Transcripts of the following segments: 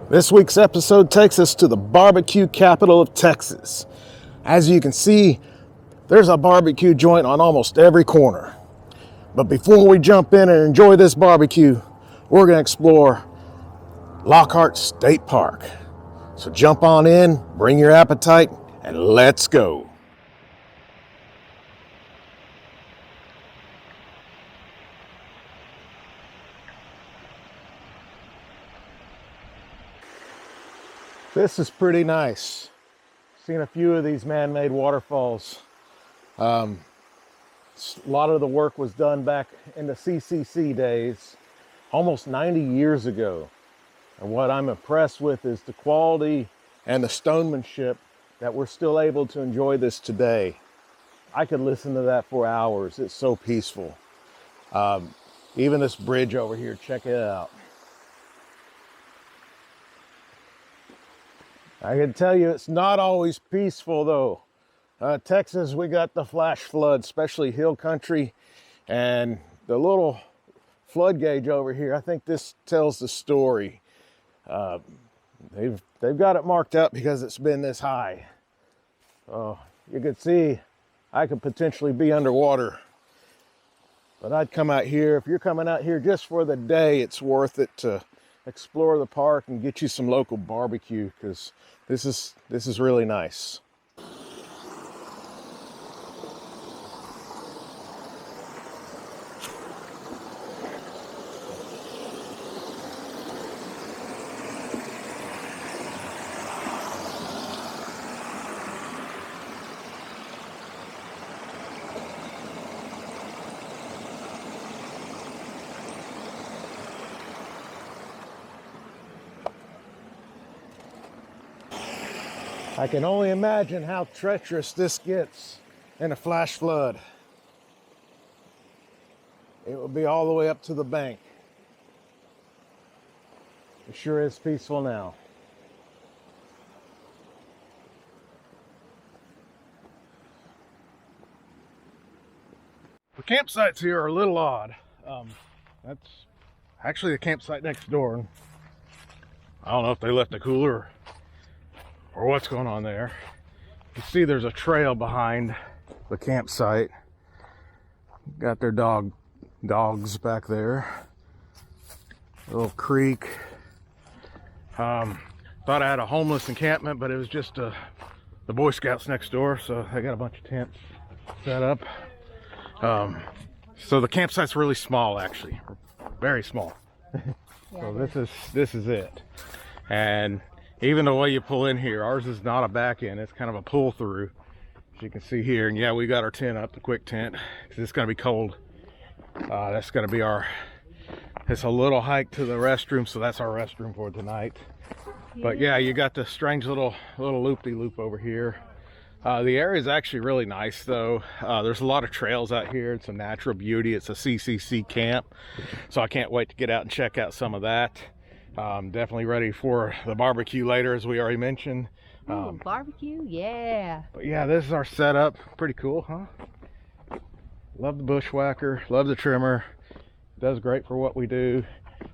This week's episode takes us to the barbecue capital of Texas. As you can see, there's a barbecue joint on almost every corner. But before we jump in and enjoy this barbecue, we're going to explore Lockhart State Park. So jump on in, bring your appetite, and let's go. This is pretty nice. Seen a few of these man-made waterfalls. A lot of the work was done back in the CCC days, almost 90 years ago. And what I'm impressed with is the quality and the stonemanship that we're still able to enjoy this today. I could listen to that for hours. It's so peaceful. Even this bridge over here, check it out. I can tell you it's not always peaceful though. Texas, we got the flash flood, especially hill country, and the little flood gauge over here, I think this tells the story. They've got it marked up because it's been this high. Oh, you could see I could potentially be underwater. But I'd come out here. If you're coming out here just for the day, it's worth it to explore the park and get you some local barbecue, because this is really nice. I can only imagine how treacherous this gets in a flash flood. It will be all the way up to the bank. It sure is peaceful now. The campsites here are a little odd. That's actually the campsite next door. I don't know if they left the cooler or what's going on there. You see there's a trail behind the campsite. Got their dogs back there. A little creek. Thought I had a homeless encampment, but it was just the Boy Scouts next door, so I got a bunch of tents set up. So the campsite's really small, actually, very small. So this is it. And even the way you pull in here, ours is not a back end, it's kind of a pull through, as you can see here. And yeah, we got our tent up, the quick tent, because it's going to be cold. That's going to be it's a little hike to the restroom, so that's our restroom for tonight. But yeah, you got the strange little loop-de-loop over here. The area is actually really nice though. There's a lot of trails out here. It's a natural beauty. It's a CCC camp, so I can't wait to get out and check out some of that. Definitely ready for the barbecue later, as we already mentioned. Ooh, barbecue, yeah. But yeah, this is our setup. Pretty cool, huh? Love the Bushwhacker, love the trimmer. Does great for what we do.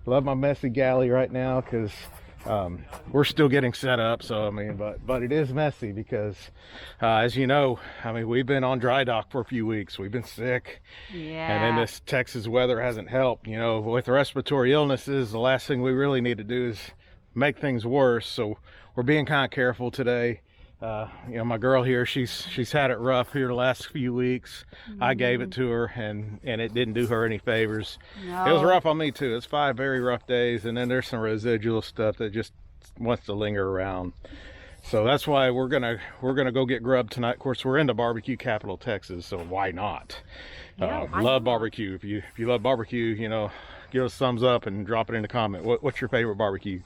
Love my messy galley right now, because we're still getting set up. So I mean, but it is messy because as you know, I mean, we've been on dry dock for a few weeks. We've been sick, and then this Texas weather hasn't helped. You know, with respiratory illnesses, the last thing we really need to do is make things worse. So we're being kind of careful today. You know, my girl here, she's had it rough here the last few weeks. I gave it to her, and it didn't do her any favors. No. It was rough on me too. It's 5 very rough days, and then there's some residual stuff that just wants to linger around. So that's why we're gonna go get grub tonight. Of course, we're in the barbecue capital, Texas, so why not? Yeah, love barbecue. If you love barbecue, you know, give us a thumbs up and drop it in the comment. What's your favorite barbecue?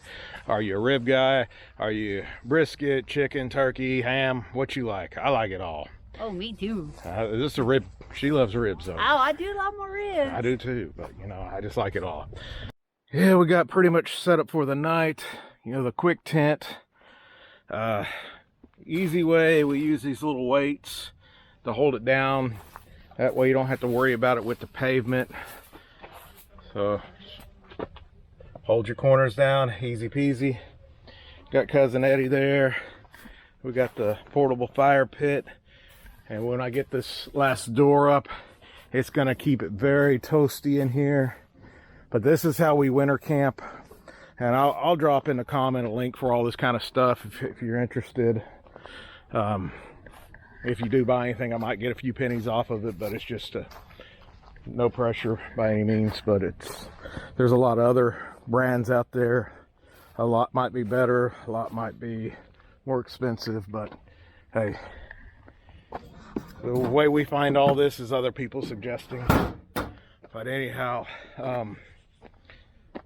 Are you a rib guy? Are you brisket, chicken, turkey, ham? What you like? I like it all. Oh, me too. This is a rib. She loves ribs though. Oh, I do love my ribs. I do too, but you know, I just like it all. Yeah, we got pretty much set up for the night. You know, the quick tent. Easy way, we use these little weights to hold it down. That way you don't have to worry about it with the pavement. So hold your corners down, easy peasy. Got Cousin Eddie there. We got the portable fire pit. And when I get this last door up, it's gonna keep it very toasty in here. But this is how we winter camp. And I'll drop in the comment a link for all this kind of stuff if you're interested. If you do buy anything, I might get a few pennies off of it, but it's just no pressure by any means. But there's a lot of other brands out there. A lot might be better, a lot might be more expensive, but hey, the way we find all this is other people suggesting. But anyhow,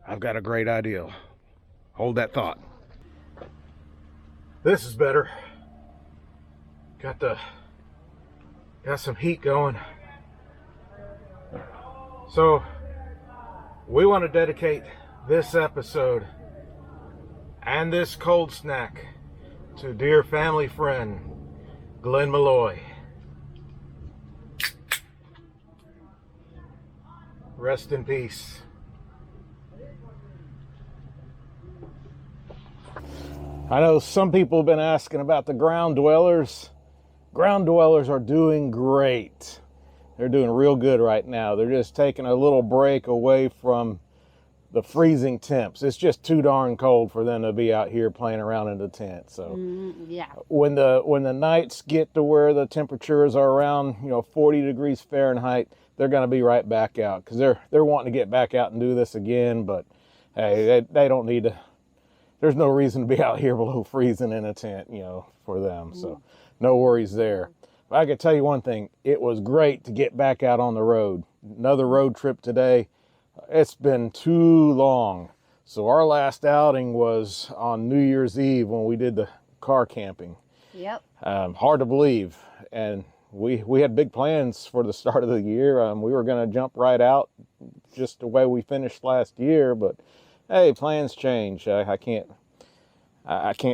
I've got a great idea. Hold that thought. This is better. Got some heat going. So we want to dedicate this episode and this cold snack to dear family friend Glenn Malloy. Rest in peace. I know some people have been asking about the ground dwellers. Ground dwellers are doing great. They're doing real good right now. They're just taking a little break away from the freezing temps. It's just too darn cold for them to be out here playing around in the tent. So yeah. When the nights get to where the temperatures are around 40 degrees Fahrenheit, they're going to be right back out because they're wanting to get back out and do this again. But hey, they don't need to. There's no reason to be out here below freezing in a tent, for them. So no worries there. But I can tell you one thing, it was great to get back out on the road. Another road trip today. It's been too long. So our last outing was on New Year's Eve when we did the car camping. Yep. Hard to believe. And we had big plans for the start of the year. We were going to jump right out just the way we finished last year, but hey, plans change. I can't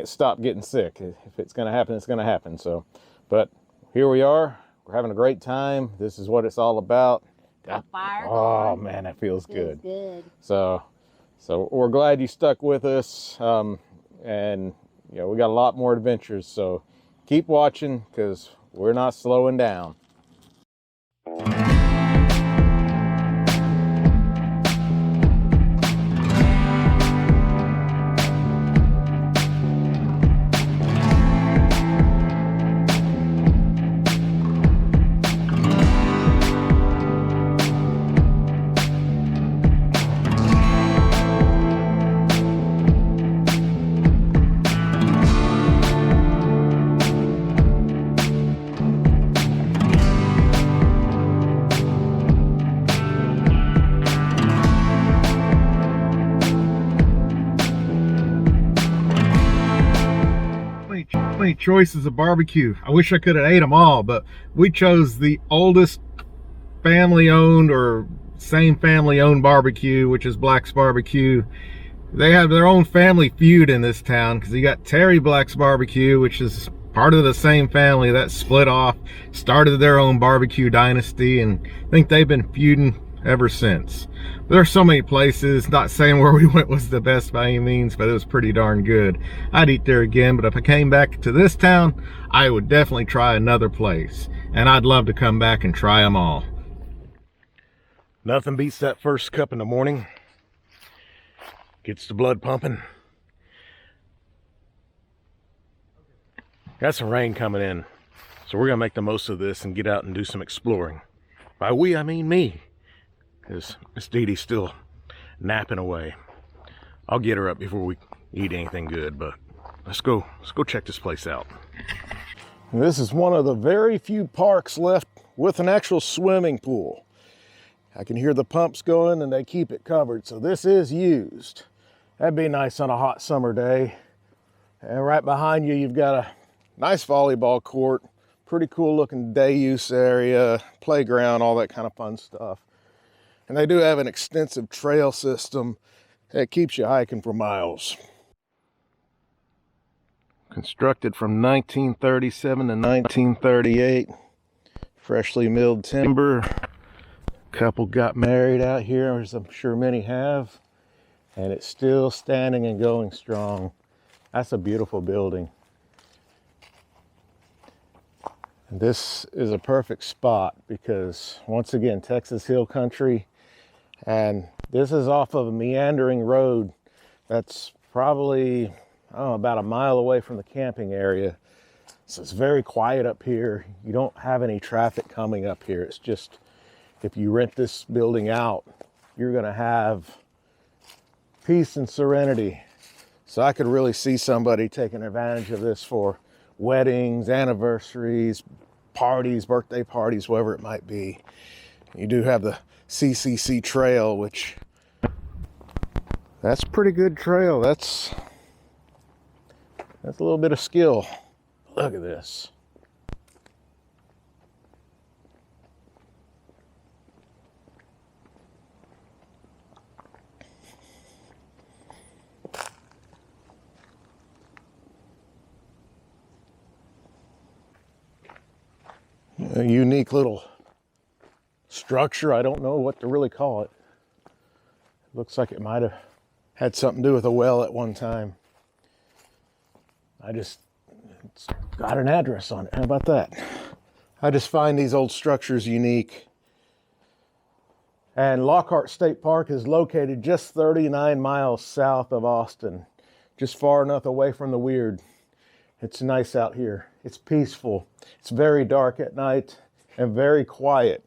stop getting sick. If it's going to happen, it's going to happen. So, but here we are. We're having a great time. This is what it's all about. Fire. Oh man, that feels good. Good. So we're glad you stuck with us. And we got a lot more adventures. So keep watching because we're not slowing down. Many choices of barbecue. I wish I could have ate them all, but we chose the oldest family owned or same family owned barbecue, which is Black's Barbecue. They have their own family feud in this town because you got Terry Black's Barbecue, which is part of the same family that split off, started their own barbecue dynasty, and I think they've been feuding ever since. There's so many places, not saying where we went was the best by any means, but it was pretty darn good. I'd eat there again, but if I came back to this town, I would definitely try another place, and I'd love to come back and try them all. Nothing beats that first cup in the morning. Gets the blood pumping. Got some rain coming in, so we're gonna make the most of this and get out and do some exploring. By we, I mean me, because Miss Dee Dee's still napping away. I'll get her up before we eat anything good, but let's go check this place out. This is one of the very few parks left with an actual swimming pool. I can hear the pumps going and they keep it covered, so this is used. That'd be nice on a hot summer day. And right behind you, you've got a nice volleyball court, pretty cool looking day use area, playground, all that kind of fun stuff. And they do have an extensive trail system that keeps you hiking for miles. Constructed from 1937 to 1938. Freshly milled timber. Couple got married out here, as I'm sure many have, and it's still standing and going strong. That's a beautiful building. And this is a perfect spot because, once again, Texas Hill Country, and this is off of a meandering road that's probably about a mile away from the camping area. So it's very quiet up here. You don't have any traffic coming up here. It's just, if you rent this building out, you're gonna have peace and serenity. So I could really see somebody taking advantage of this for weddings, anniversaries, parties, birthday parties, whatever it might be. You do have the CCC trail, which that's a pretty good trail. That's a little bit of skill. Look at this. A unique little structure. I don't know what to really call it. Looks like it might have had something to do with a well at one time. It's got an address on it. How about that? I just find these old structures unique. And Lockhart State Park is located just 39 miles south of Austin, just far enough away from the weird. It's nice out here. It's peaceful. It's very dark at night and very quiet.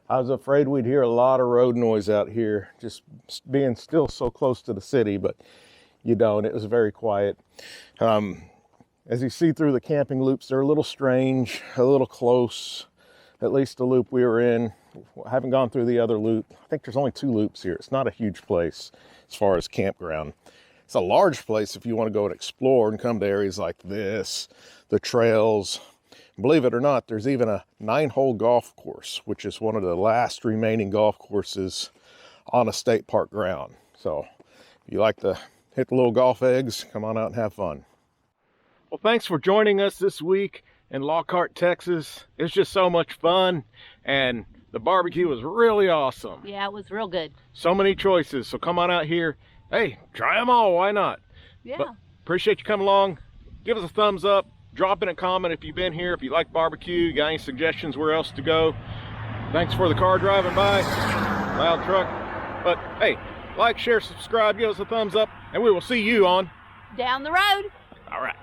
I was afraid we'd hear a lot of road noise out here, just being still so close to the city, but you don't. It was very quiet. As you see through the camping loops, they're a little strange, a little close, at least the loop we were in. I haven't gone through the other loop. I think there's only 2 loops here. It's not a huge place as far as campground. It's a large place if you want to go and explore and come to areas like this, the trails. Believe it or not, there's even a 9-hole golf course, which is one of the last remaining golf courses on a state park ground. So if you like to hit the little golf eggs, come on out and have fun. Well, thanks for joining us this week in Lockhart, Texas. It's just so much fun, and the barbecue was really awesome. Yeah, it was real good. So many choices, so come on out here. Hey, try them all, why not? Yeah. But appreciate you coming along. Give us a thumbs up. Drop in a comment if you've been here, if you like barbecue, you got any suggestions where else to go. Thanks for the car driving by. Loud truck. But hey, like, share, subscribe, give us a thumbs up, and we will see you on Down the road. All right.